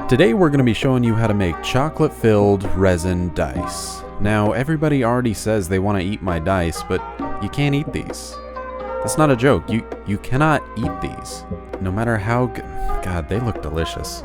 Today we're going to be showing you how to make chocolate-filled resin dice. Now, everybody already says they want to eat my dice, but you can't eat these. That's not a joke. You cannot eat these. No matter how good... God, they look delicious.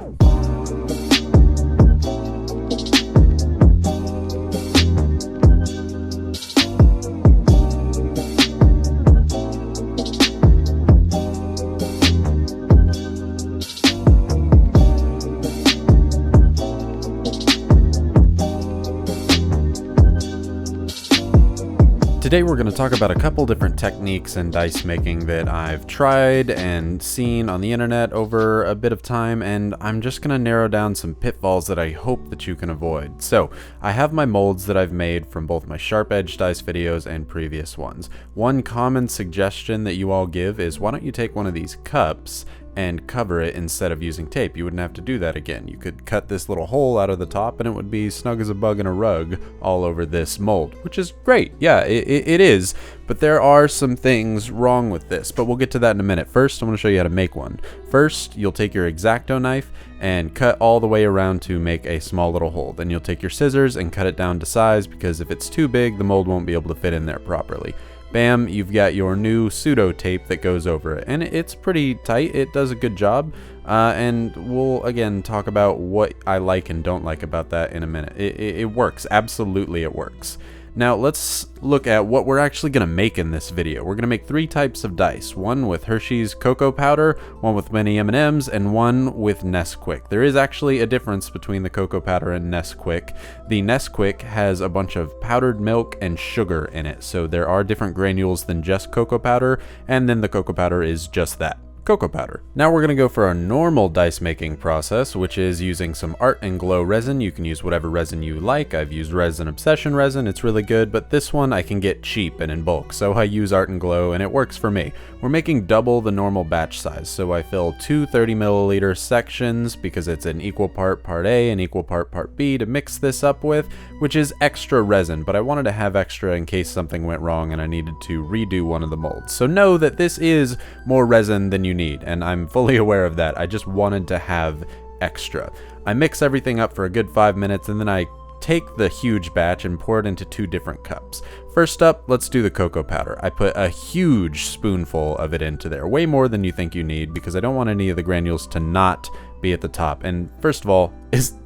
Today we're going to talk about a couple different techniques in dice making that I've tried and seen on the internet over a bit of time, and I'm just going to narrow down some pitfalls that I hope that you can avoid. So, I have my molds that I've made from both my sharp edge dice videos and previous ones. One common suggestion that you all give is, why don't you take one of these cups and cover it instead of using tape? You wouldn't have to do that again. You could cut this little hole out of the top and it would be snug as a bug in a rug all over this mold, which is great. Yeah, it is, but there are some things wrong with this, but we'll get to that in a minute. First, I'm going to show you how to make one. First, you'll take your X-Acto knife and cut all the way around to make a small little hole. Then you'll take your scissors and cut it down to size, because if it's too big, the mold won't be able to fit in there properly. Bam, you've got your new pseudo tape that goes over it, and it's pretty tight. It does a good job, and we'll again talk about what I like and don't like about that in a minute. It works. Absolutely it works. Now let's look at what we're actually going to make in this video. We're going to make three types of dice. One with Hershey's cocoa powder, one with mini M&Ms, and one with Nesquik. There is actually a difference between the cocoa powder and Nesquik. The Nesquik has a bunch of powdered milk and sugar in it, so there are different granules than just cocoa powder, and then the cocoa powder is just that. Cocoa powder. Now we're going to go for our normal dice making process, which is using some Art and Glow resin. You can use whatever resin you like. I've used Resin Obsession resin, it's really good, but this one I can get cheap and in bulk, so I use Art and Glow and it works for me. We're making double the normal batch size, so I fill two 30 milliliter sections because it's an equal part A and equal part B to mix this up with, which is extra resin, but I wanted to have extra in case something went wrong and I needed to redo one of the molds. So know that this is more resin than you need, and I'm fully aware of that. I just wanted to have extra. I mix everything up for a good 5 minutes, and then I take the huge batch and pour it into two different cups. First up, let's do the cocoa powder. I put a huge spoonful of it into there, way more than you think you need, because I don't want any of the granules to not be at the top. And first of all,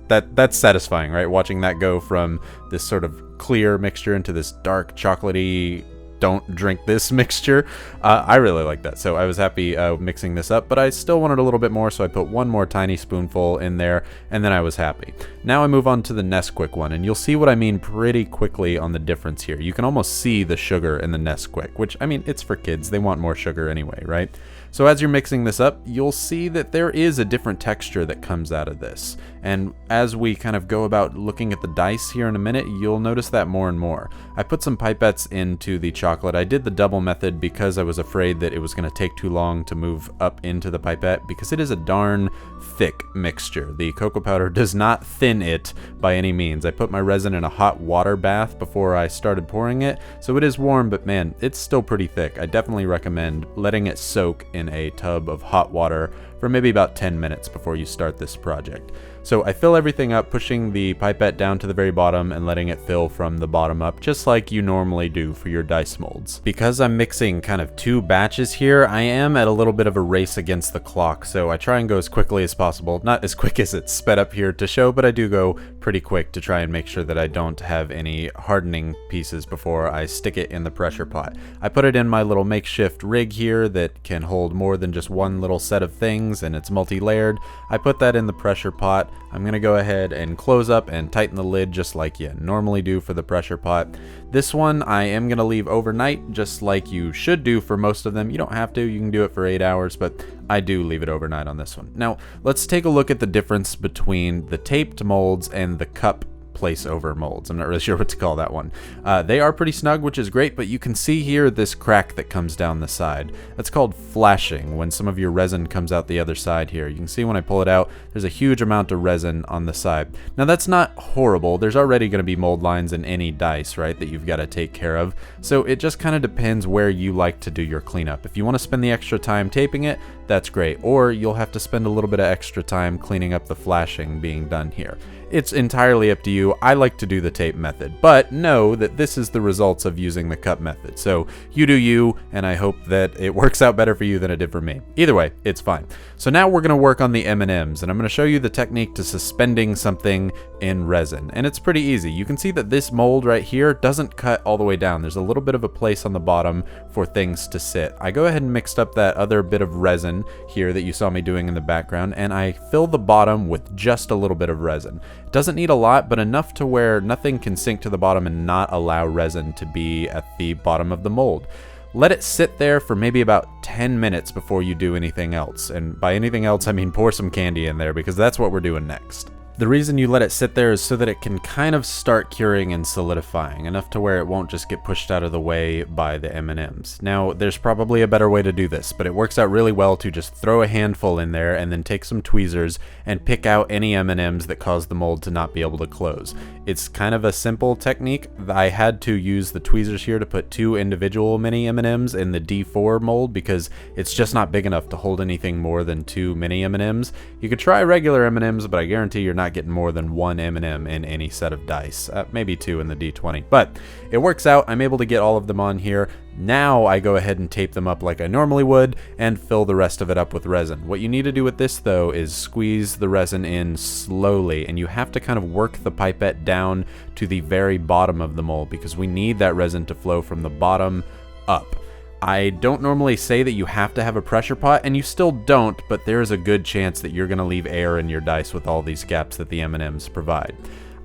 that's satisfying, right? Watching that go from this sort of clear mixture into this dark chocolatey don't drink this mixture. I really like that, so I was happy mixing this up, but I still wanted a little bit more, so I put one more tiny spoonful in there, and then I was happy. Now I move on to the Nesquik one, and you'll see what I mean pretty quickly on the difference here. You can almost see the sugar in the Nesquik, which, I mean, it's for kids. They want more sugar anyway, right? So as you're mixing this up, you'll see that there is a different texture that comes out of this. And as we kind of go about looking at the dice here in a minute, you'll notice that more and more. I put some pipettes into the chocolate. I did the double method because I was afraid that it was going to take too long to move up into the pipette, because it is a darn thick mixture. The cocoa powder does not thin it by any means. I put my resin in a hot water bath before I started pouring it, so it is warm, but man, it's still pretty thick. I definitely recommend letting it soak in a tub of hot water for maybe about 10 minutes before you start this project. So I fill everything up, pushing the pipette down to the very bottom and letting it fill from the bottom up, just like you normally do for your dice molds. Because I'm mixing kind of two batches here, I am at a little bit of a race against the clock, so I try and go as quickly as possible. Not as quick as it's sped up here to show, but I do go pretty quick to try and make sure that I don't have any hardening pieces before I stick it in the pressure pot. I put it in my little makeshift rig here that can hold more than just one little set of things, and it's multi-layered. I put that in the pressure pot. I'm going to go ahead and close up and tighten the lid just like you normally do for the pressure pot. This one I am going to leave overnight, just like you should do for most of them. You don't have to, you can do it for 8 hours, but I do leave it overnight on this one. Now, let's take a look at the difference between the taped molds and the cup place over molds. I'm not really sure what to call that one. They are pretty snug, which is great, but you can see here this crack that comes down the side. That's called flashing, when some of your resin comes out the other side here. You can see when I pull it out, there's a huge amount of resin on the side. Now that's not horrible. There's already going to be mold lines in any dice, right, that you've got to take care of. So it just kind of depends where you like to do your cleanup. If you want to spend the extra time taping it, that's great. Or you'll have to spend a little bit of extra time cleaning up the flashing being done here. It's entirely up to you. I like to do the tape method, but know that this is the results of using the cup method. So you do you, and I hope that it works out better for you than it did for me. Either way, it's fine. So now we're gonna work on the M&Ms, and I'm gonna show you the technique to suspending something in resin. And it's pretty easy. You can see that this mold right here doesn't cut all the way down. There's a little bit of a place on the bottom for things to sit. I go ahead and mixed up that other bit of resin here that you saw me doing in the background, and I fill the bottom with just a little bit of resin. It doesn't need a lot, but enough to where nothing can sink to the bottom and not allow resin to be at the bottom of the mold. Let it sit there for maybe about 10 minutes before you do anything else. And by anything else, I mean pour some candy in there, because that's what we're doing next. The reason you let it sit there is so that it can kind of start curing and solidifying, enough to where it won't just get pushed out of the way by the M&Ms. Now, there's probably a better way to do this, but it works out really well to just throw a handful in there and then take some tweezers and pick out any M&Ms that cause the mold to not be able to close. It's kind of a simple technique. I had to use the tweezers here to put 2 individual mini M&Ms in the D4 mold because it's just not big enough to hold anything more than 2 mini M&Ms. You could try regular M&Ms, but I guarantee you're not getting more than 1 M&M in any set of dice, maybe 2 in the D20, but it works out. I'm able to get all of them on here. Now I go ahead and tape them up like I normally would and fill the rest of it up with resin. What you need to do with this though is squeeze the resin in slowly, and you have to kind of work the pipette down to the very bottom of the mold because we need that resin to flow from the bottom up. I don't normally say that you have to have a pressure pot, and you still don't, but there is a good chance that you're going to leave air in your dice with all these gaps that the M&Ms provide.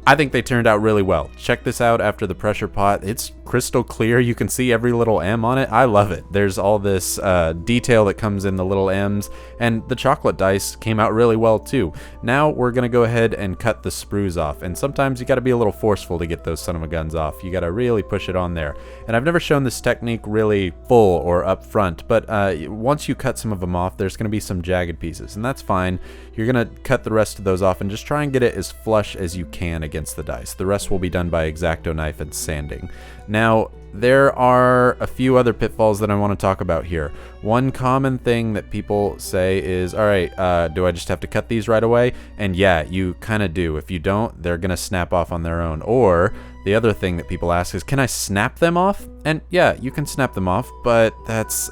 I think they turned out really well. Check this out after the pressure pot. It's crystal clear. You can see every little M on it. I love it. There's all this detail that comes in the little M's, and the chocolate dice came out really well too. Now we're gonna go ahead and cut the sprues off, and sometimes you gotta be a little forceful to get those son of a guns off. You gotta really push it on there. And I've never shown this technique really full or up front, but once you cut some of them off, there's gonna be some jagged pieces, and that's fine. You're gonna cut the rest of those off and just try and get it as flush as you can against the dice. The rest will be done by X-Acto knife and sanding. Now, there are a few other pitfalls that I want to talk about here. One common thing that people say is, all right, do I just have to cut these right away? And yeah, you kind of do. If you don't, they're gonna snap off on their own. Or the other thing that people ask is, can I snap them off? And yeah, you can snap them off, but that's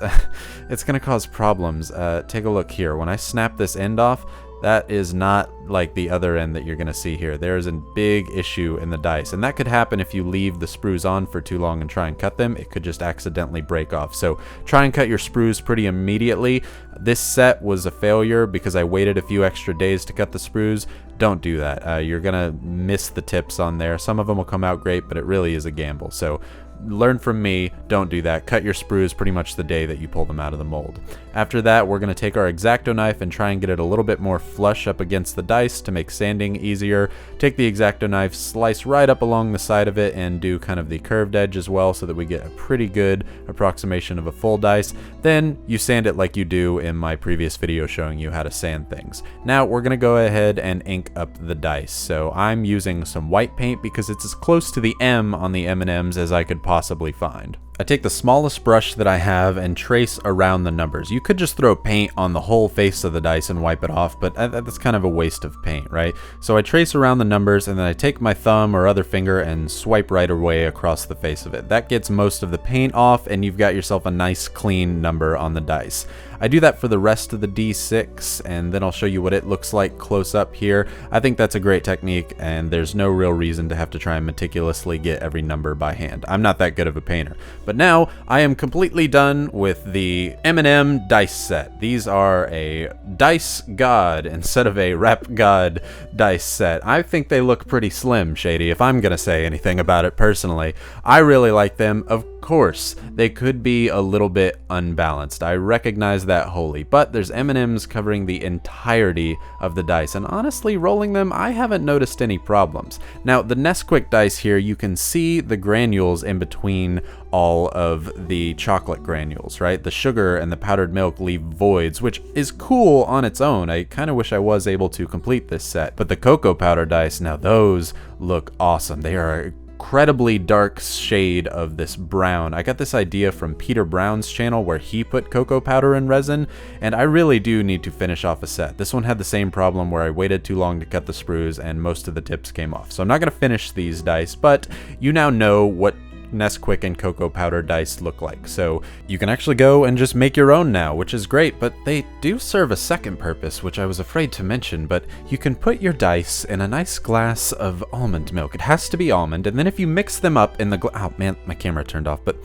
it's gonna cause problems. Take a look here. When I snap this end off, that is not like the other end that you're going to see here. There is a big issue in the dice, and that could happen if you leave the sprues on for too long and try and cut them. It could just accidentally break off. So try and cut your sprues pretty immediately. This set was a failure because I waited a few extra days to cut the sprues. Don't do that. You're going to miss the tips on there. Some of them will come out great, but it really is a gamble. So learn from me, don't do that. Cut your sprues pretty much the day that you pull them out of the mold. After that, we're going to take our X-Acto knife and try and get it a little bit more flush up against the dice to make sanding easier. Take the X-Acto knife, slice right up along the side of it, and do kind of the curved edge as well so that we get a pretty good approximation of a full dice. Then you sand it like you do in my previous video showing you how to sand things. Now we're going to go ahead and ink up the dice. So I'm using some white paint because it's as close to the M on the M&Ms as I could possibly find. I take the smallest brush that I have and trace around the numbers. You could just throw paint on the whole face of the dice and wipe it off, but that's kind of a waste of paint, right? So I trace around the numbers, and then I take my thumb or other finger and swipe right away across the face of it. That gets most of the paint off, and you've got yourself a nice clean number on the dice. I do that for the rest of the D6, and then I'll show you what it looks like close up here. I think that's a great technique, and there's no real reason to have to try and meticulously get every number by hand. I'm not that good of a painter. But now I am completely done with the M&M dice set. These are a Dice God instead of a Rep God dice set. I think they look pretty slim, Shady, if I'm gonna say anything about it personally. I really like them. Of course, they could be a little bit unbalanced. I recognize that wholly, but there's M&Ms covering the entirety of the dice, and honestly, rolling them, I haven't noticed any problems. Now, the Nesquik dice here, you can see the granules in between all of the chocolate granules, right? The sugar and the powdered milk leave voids, which is cool on its own. I kind of wish I was able to complete this set, but the cocoa powder dice, now those look awesome. They are incredibly dark shade of this brown. I got this idea from Peter Brown's channel where he put cocoa powder in resin, and I really do need to finish off a set. This one had the same problem where I waited too long to cut the sprues and most of the tips came off. So I'm not going to finish these dice, but you now know what Nesquik and cocoa powder dice look like. So you can actually go and just make your own now, which is great, but they do serve a second purpose, which I was afraid to mention, but you can put your dice in a nice glass of almond milk. It has to be almond, and then if you mix them up in the oh man, my camera turned off, but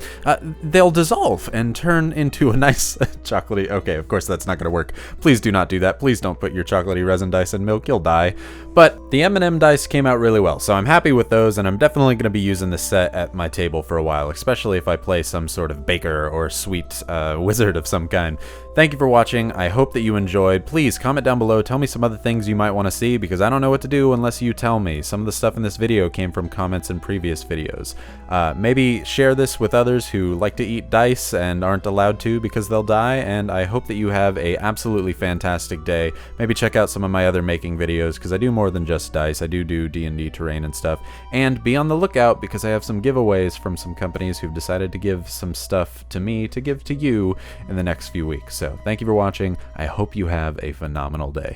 they'll dissolve and turn into a nice chocolatey, okay, of course that's not going to work. Please do not do that. Please don't put your chocolatey resin dice in milk, you'll die. But the M&M dice came out really well, so I'm happy with those, and I'm definitely going to be using this set at my table for a while, especially if I play some sort of baker or sweet wizard of some kind. Thank you for watching. I hope that you enjoyed. Please comment down below, tell me some other things you might want to see, because I don't know what to do unless you tell me. Some of the stuff in this video came from comments in previous videos. Maybe share this with others who like to eat dice and aren't allowed to because they'll die, and I hope that you have a absolutely fantastic day. Maybe check out some of my other making videos, because I do more than just dice. I do D&D terrain and stuff. And be on the lookout, because I have some giveaways from some companies who've decided to give some stuff to me to give to you in the next few weeks. So thank you for watching. I hope you have a phenomenal day.